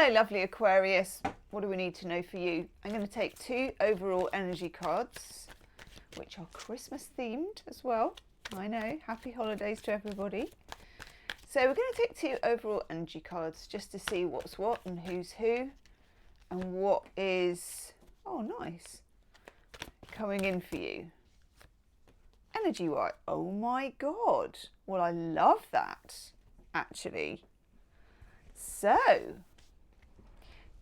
Hello, lovely Aquarius. What do we need to know for you? I'm going to take 2 overall energy cards, which are Christmas themed as well. I know. Happy holidays to everybody. So we're going to take 2 overall energy cards just to see what's what and who's who and what is, oh nice, coming in for you. Energy wise, oh my God. Well, I love that actually. So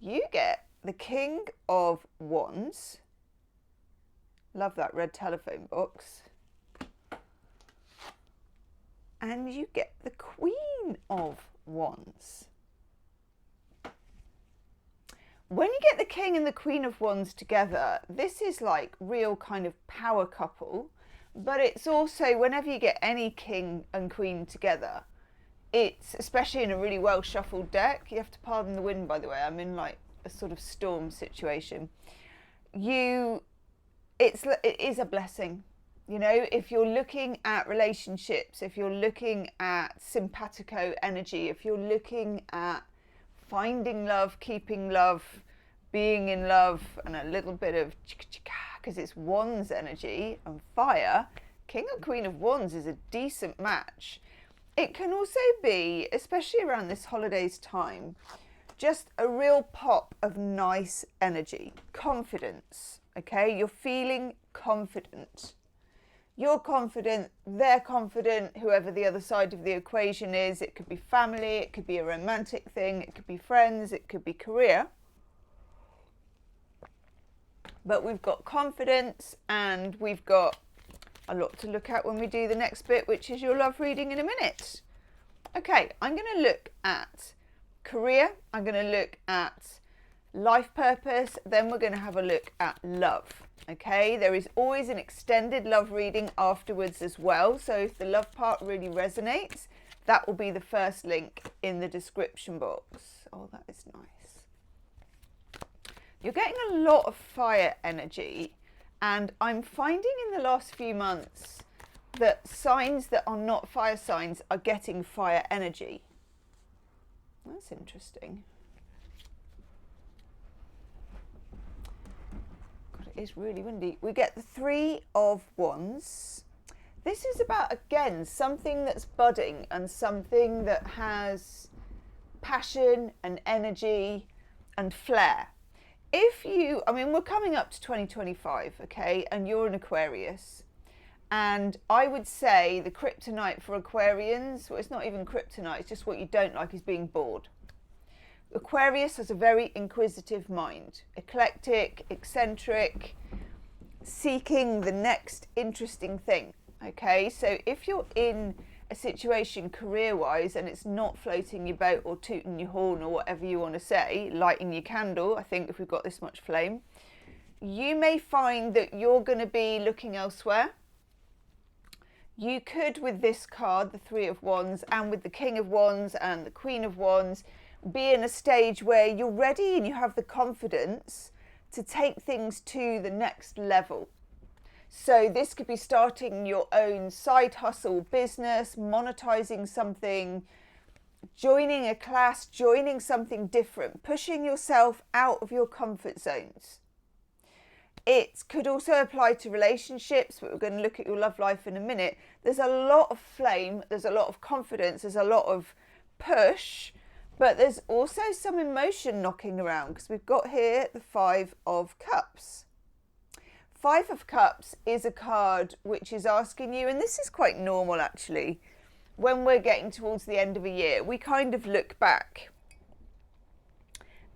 you get the King of Wands. Love that red telephone box. And you get the Queen of Wands. When you get the King and the Queen of Wands together, this is like real kind of power couple, but it's also whenever you get any King and Queen together, it's, especially in a really well shuffled deck, you have to pardon the wind by the way, I'm in like a sort of storm situation. It is a blessing. You know, if you're looking at relationships, if you're looking at simpatico energy, if you're looking at finding love, keeping love, being in love, and a little bit of because it's Wands energy and fire, King and Queen of Wands is a decent match. It can also be, especially around this holidays time, just a real pop of nice energy, confidence, okay? You're feeling confident. You're confident, they're confident, whoever the other side of the equation is. It could be family, it could be a romantic thing, it could be friends, it could be career. But we've got confidence and we've got a lot to look at when we do the next bit, which is your love reading in a minute. Okay, I'm going to look at career, I'm going to look at life purpose, then we're going to have a look at love. Okay, there is always an extended love reading afterwards as well. So if the love part really resonates, that will be the first link in the description box. Oh, that is nice. You're getting a lot of fire energy, and I'm finding in the last few months that signs that are not fire signs are getting fire energy. That's interesting. It's really windy. We get the 3 of Wands. This is about, again, something that's budding and something that has passion and energy and flair. We're coming up to 2025, okay, and you're an Aquarius. And I would say the kryptonite for Aquarians, well, it's not even kryptonite, it's just what you don't like is being bored. Aquarius has a very inquisitive mind, eclectic, eccentric, seeking the next interesting thing. Okay, so if you're in a situation career-wise and it's not floating your boat or tooting your horn or whatever you want to say, lighting your candle, I think if we've got this much flame, you may find that you're going to be looking elsewhere. You could, with this card, the 3 of Wands, and with the King of Wands and the Queen of Wands, be in a stage where you're ready and you have the confidence to take things to the next level. So this could be starting your own side hustle business, monetizing something, joining a class, joining something different, pushing yourself out of your comfort zones. It could also apply to relationships, but we're going to look at your love life in a minute. There's a lot of flame, there's a lot of confidence, there's a lot of push, but there's also some emotion knocking around because we've got here the 5 of Cups. 5 of Cups is a card which is asking you, and this is quite normal actually, when we're getting towards the end of a year, we kind of look back.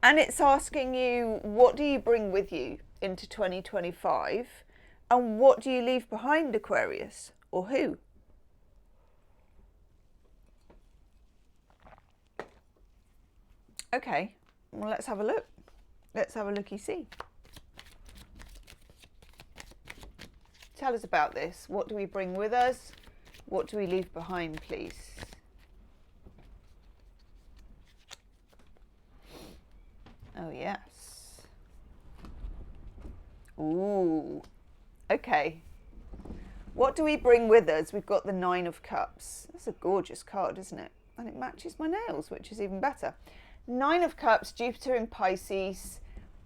And it's asking you, what do you bring with you into 2025? And what do you leave behind, Aquarius? Or who? Okay, well, let's have a look. Let's have a looky-see. Tell us about this. What do we bring with us? What do we leave behind, please? Oh, yes. Ooh, okay. What do we bring with us? We've got the 9 of Cups. That's a gorgeous card, isn't it? And it matches my nails, which is even better. Nine of Cups, Jupiter in Pisces.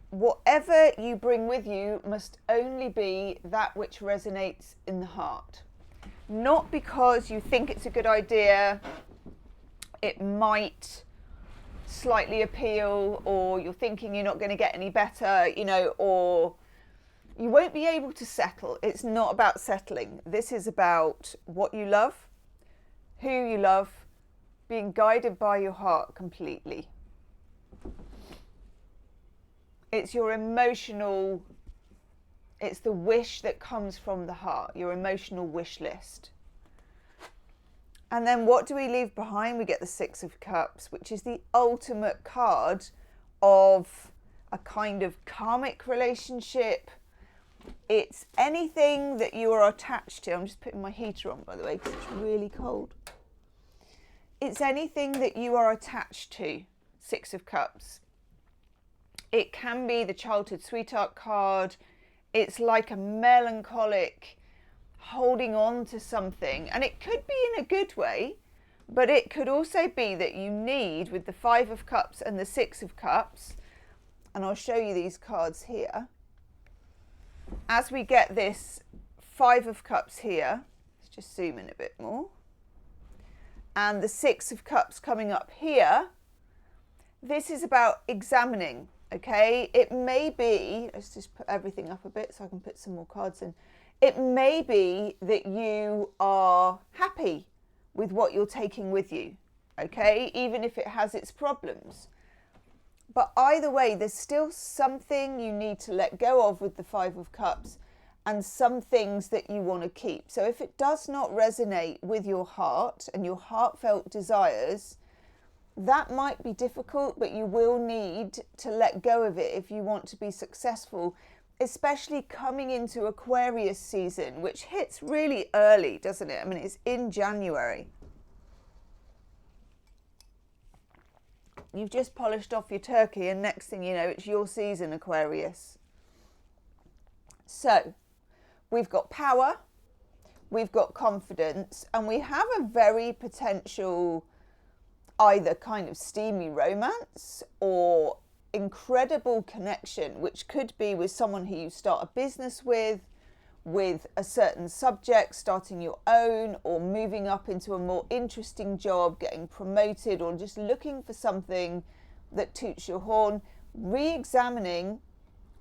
Whatever you bring with you must only be that which resonates in the heart. Not because you think it's a good idea, it might slightly appeal, or you're thinking you're not going to get any better, you know, or you won't be able to settle. It's not about settling. This is about what you love, who you love, being guided by your heart completely. It's your emotional, it's the wish that comes from the heart, your emotional wish list. And then what do we leave behind? We get the Six of Cups, which is the ultimate card of a kind of karmic relationship. It's anything that you are attached to. I'm just putting my heater on, by the way, because it's really cold. It's anything that you are attached to, Six of Cups. It can be the childhood sweetheart card. It's like a melancholic holding on to something, and it could be in a good way, but it could also be that you need, with the Five of Cups and the Six of Cups, and I'll show you these cards here, as we get this Five of Cups here, let's just zoom in a bit more, and the Six of Cups coming up here, this is about examining, okay? It may be, let's just put everything up a bit so I can put some more cards in. It may be that you are happy with what you're taking with you, okay? Even if it has its problems. But either way, there's still something you need to let go of with the Five of Cups, and some things that you want to keep. So if it does not resonate with your heart and your heartfelt desires, that might be difficult, but you will need to let go of it if you want to be successful, especially coming into Aquarius season, which hits really early, doesn't it? I mean, it's in January. You've just polished off your turkey, and next thing you know, it's your season, Aquarius. So, we've got power, we've got confidence, and we have a very potential either kind of steamy romance or incredible connection, which could be with someone who you start a business with a certain subject, starting your own, or moving up into a more interesting job, getting promoted, or just looking for something that toots your horn, re-examining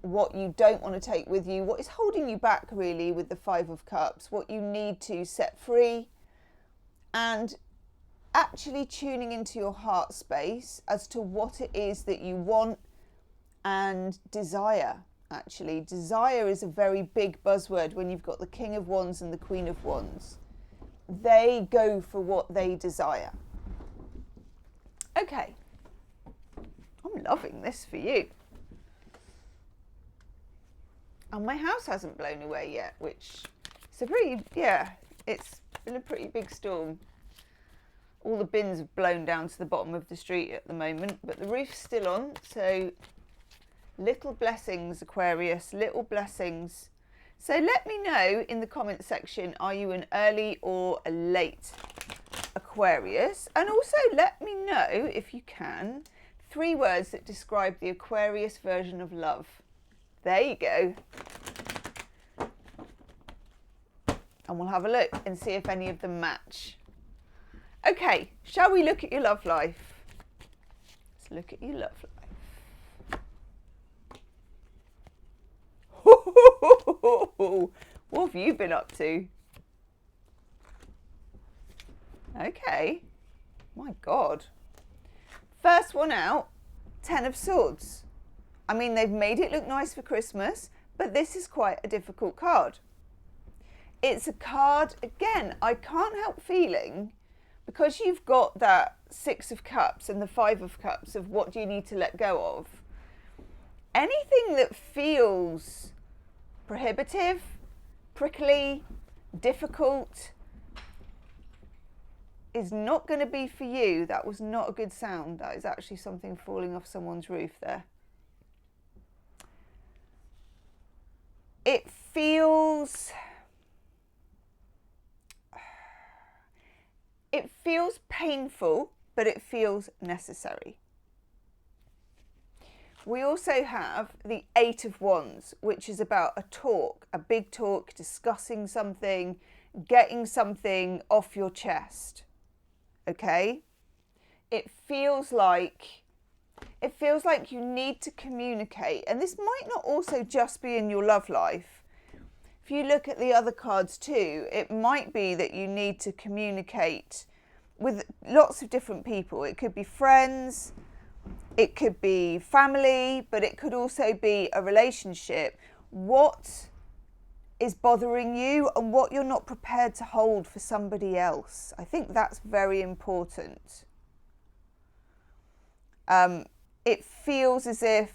what you don't want to take with you, what is holding you back really with the Five of Cups, what you need to set free, and actually tuning into your heart space as to what it is that you want and desire. Actually, desire is a very big buzzword when you've got the King of Wands and the Queen of Wands. They go for what they desire. Okay, I'm loving this for you. And my house hasn't blown away yet, which is a pretty, it's been a pretty big storm. All the bins have blown down to the bottom of the street at the moment, but the roof's still on, so little blessings, Aquarius, little blessings. So let me know in the comment section, are you an early or a late Aquarius? And also let me know, if you can, 3 words that describe the Aquarius version of love. There you go. And we'll have a look and see if any of them match. Okay, shall we look at your love life? Let's look at your love life. What have you been up to? Okay, my God. First one out, 10 of Swords. I mean, they've made it look nice for Christmas, but this is quite a difficult card. It's a card, again, I can't help feeling, because you've got that Six of Cups and the Five of Cups of what do you need to let go of. Anything that feels prohibitive, prickly, difficult is not going to be for you. That was not a good sound. That is actually something falling off someone's roof there. It feels painful, but it feels necessary. We also have the Eight of Wands, which is about a talk, a big talk, discussing something, getting something off your chest. Okay? It feels like you need to communicate. And this might not also just be in your love life. If you look at the other cards too, it might be that you need to communicate with lots of different people. It could be friends, it could be family, but it could also be a relationship. What is bothering you and what you're not prepared to hold for somebody else. I think that's very important. It feels as if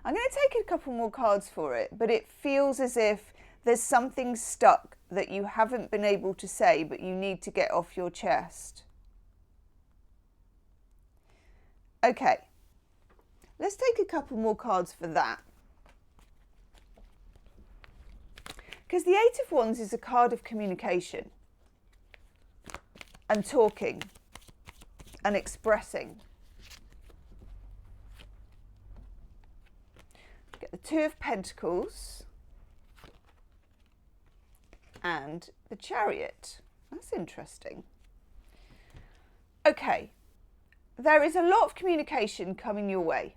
I'm going to take a couple more cards for it, but it feels as if there's something stuck that you haven't been able to say, but you need to get off your chest. Okay, let's take a couple more cards for that. Because the Eight of Wands is a card of communication and talking and expressing. Get the Two of Pentacles and the Chariot. That's interesting. Okay, there is a lot of communication coming your way.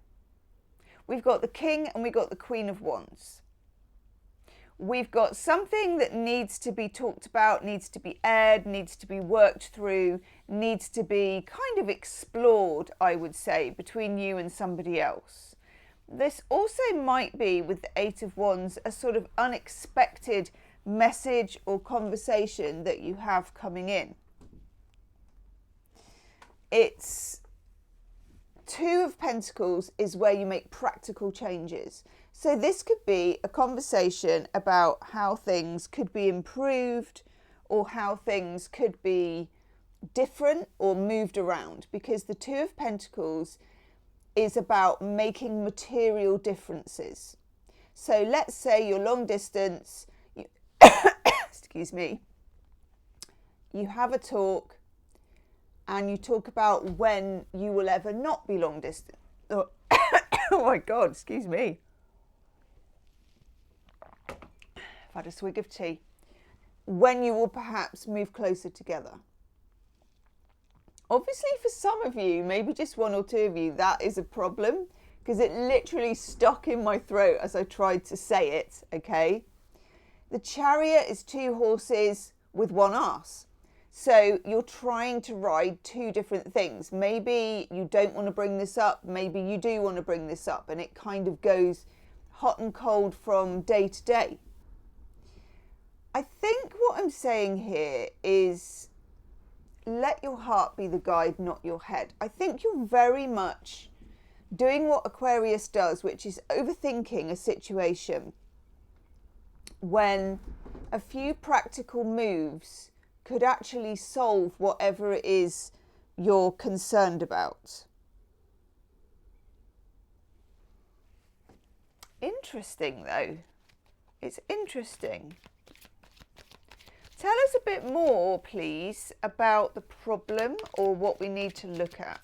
We've got the King and we've got the Queen of Wands. We've got something that needs to be talked about, needs to be aired, needs to be worked through, needs to be kind of explored, I would say, between you and somebody else. This also might be, with the Eight of Wands, a sort of unexpected message or conversation that you have coming in. It's Two of Pentacles is where you make practical changes. So this could be a conversation about how things could be improved or how things could be different or moved around, because the Two of Pentacles is about making material differences. So let's say you're long distance, excuse me, you have a talk and you talk about when you will ever not be long distance. Oh, oh my God, excuse me. I've had a swig of tea. When you will perhaps move closer together. Obviously for some of you, maybe just one or two of you, that is a problem, because it literally stuck in my throat as I tried to say it, okay? The Chariot is two horses with one ass. So you're trying to ride two different things. Maybe you don't want to bring this up, maybe you do want to bring this up, and it kind of goes hot and cold from day to day. I think what I'm saying here is let your heart be the guide, not your head. I think you're very much doing what Aquarius does, which is overthinking a situation when a few practical moves could actually solve whatever it is you're concerned about. Interesting though. It's interesting. Tell us a bit more, please, about the problem or what we need to look at.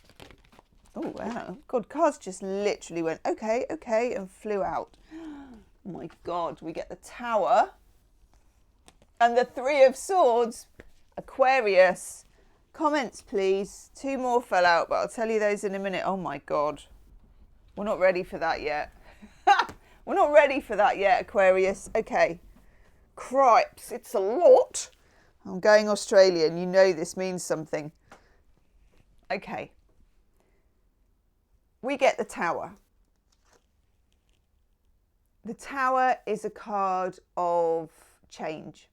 Oh, wow. God, cards just literally went, okay, okay, and flew out. Oh my God, we get the Tower and the Three of Swords. Aquarius. Comments, please. Two more fell out, but I'll tell you those in a minute. Oh my God. We're not ready for that yet. We're not ready for that yet, Aquarius. Okay. Cripes, it's a lot. I'm going Australian. You know this means something. Okay. We get the Tower. The Tower is a card of change.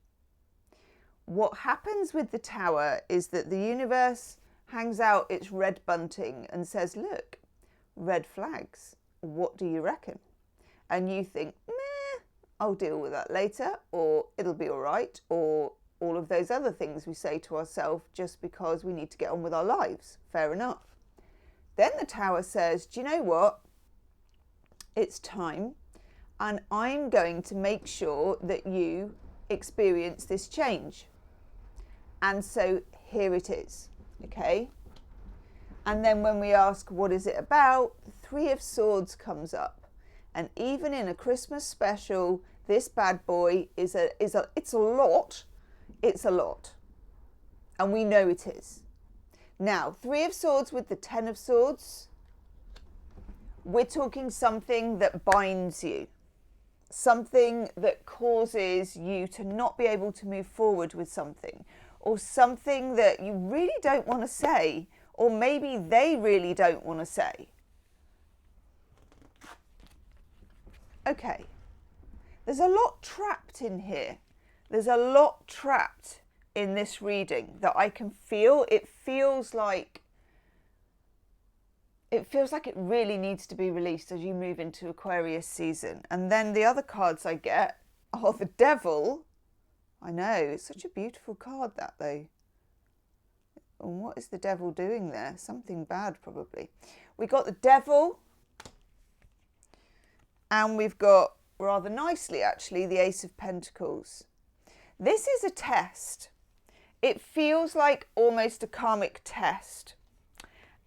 What happens with the Tower is that the universe hangs out its red bunting and says, look, red flags. What do you reckon? And you think, meh, I'll deal with that later, or it'll be all right, or all of those other things we say to ourselves just because we need to get on with our lives. Fair enough. Then the Tower says, do you know what? It's time, and I'm going to make sure that you experience this change. And so here it is, okay? And then when we ask, what is it about? The Three of Swords comes up. And even in a Christmas special, this bad boy it's a lot. It's a lot. And we know it is. Now, Three of Swords with the Ten of Swords, we're talking something that binds you. Something that causes you to not be able to move forward with something. Or something that you really don't want to say. Or maybe they really don't want to say. Okay. There's a lot trapped in here. There's a lot trapped in this reading that I can feel. It feels like it really needs to be released as you move into Aquarius season. And then the other cards I get are the Devil. I know, it's such a beautiful card, that though. And what is the Devil doing there? Something bad, probably. We got the Devil. And we've got, rather nicely actually, the Ace of Pentacles. This is a test. It feels like almost a karmic test.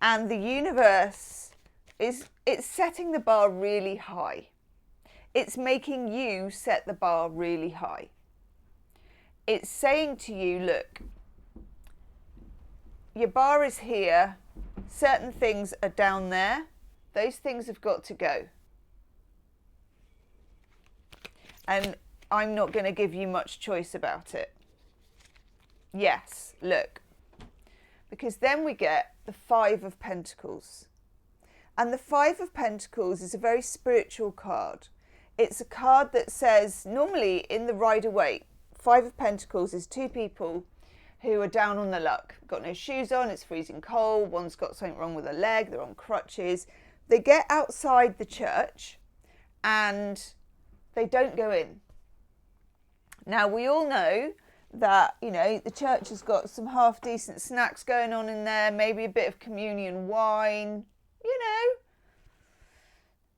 And the universe it's setting the bar really high. It's making you set the bar really high. It's saying to you, look, your bar is here. Certain things are down there. Those things have got to go. And I'm not going to give you much choice about it. Yes, look. Because then we get the Five of Pentacles. And the Five of Pentacles is a very spiritual card. It's a card that says, normally in the Rider-Waite, Five of Pentacles is two people who are down on their luck. Got no shoes on, it's freezing cold, one's got something wrong with a leg, they're on crutches. They get outside the church and they don't go in. Now, we all know that, you know, the church has got some half-decent snacks going on in there, maybe a bit of communion wine, you know,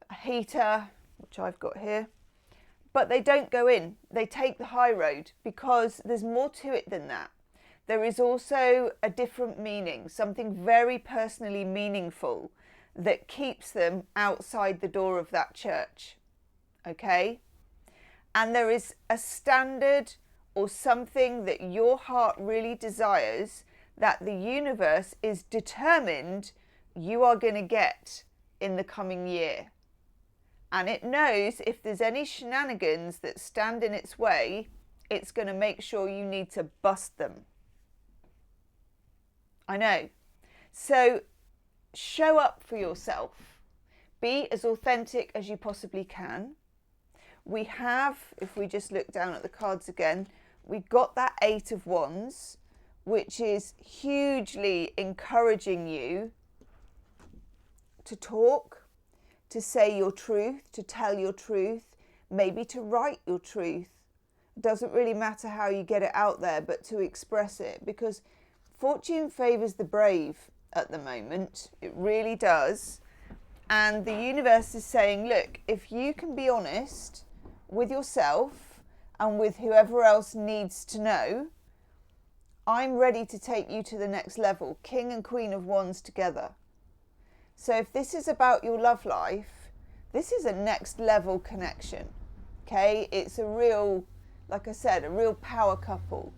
a heater, which I've got here. But they don't go in. They take the high road because there's more to it than that. There is also a different meaning, something very personally meaningful that keeps them outside the door of that church. Okay? And there is a standard or something that your heart really desires that the universe is determined you are going to get in the coming year. And it knows if there's any shenanigans that stand in its way, it's going to make sure you need to bust them. I know. So show up for yourself. Be as authentic as you possibly can. We have, if we just look down at the cards again, we've got that Eight of Wands, which is hugely encouraging you to talk, to say your truth, to tell your truth, maybe to write your truth. It doesn't really matter how you get it out there, but to express it, because fortune favours the brave at the moment. It really does. And the universe is saying, look, if you can be honest with yourself and with whoever else needs to know, I'm ready to take you to the next level. King and Queen of Wands together. So if this is about your love life, this is a next level connection. Okay? It's a real, like I said, a real power couple.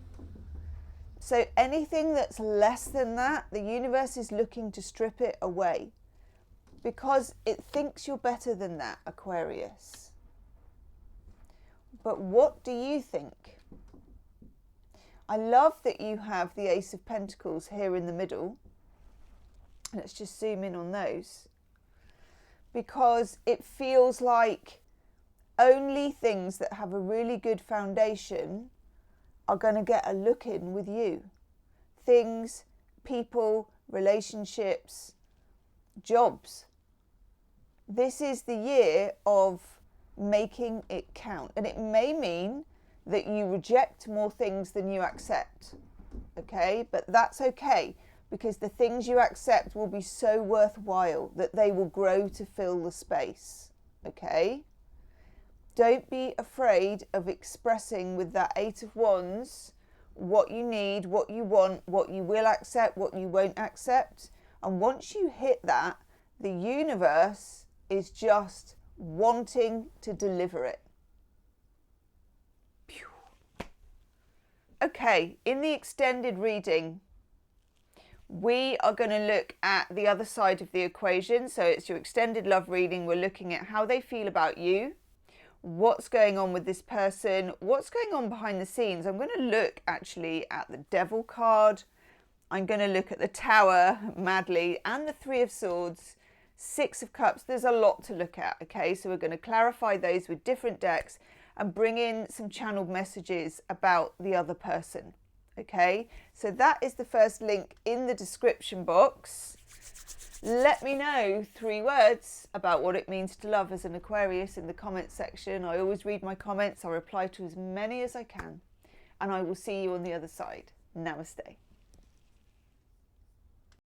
So anything that's less than that, the universe is looking to strip it away because it thinks you're better than that, Aquarius. But what do you think? I love that you have the Ace of Pentacles here in the middle. Let's just zoom in on those. Because it feels like only things that have a really good foundation are going to get a look in with you. Things, people, relationships, jobs. This is the year of making it count. And it may mean that you reject more things than you accept. Okay? But that's okay, because the things you accept will be so worthwhile that they will grow to fill the space. Okay? Don't be afraid of expressing with that Eight of Wands what you need, what you want, what you will accept, what you won't accept, And once you hit that, the universe is just wanting to deliver it. Pew. Okay, in the extended reading, we are going to look at the other side of the equation. So it's your extended love reading. We're looking at how they feel about you, what's going on with this person, what's going on behind the scenes. I'm going to look actually at the Devil card. I'm going to look at the Tower, madly, and the Three of Swords, Six of Cups. There's a lot to look at, okay? So we're going to clarify those with different decks and bring in some channeled messages about the other person. Okay, so that is the first link in the description box. Let me know 3 words about what it means to love as an Aquarius in the comments section. I always read my comments. I reply to as many as I can. And I will see you on the other side. Namaste.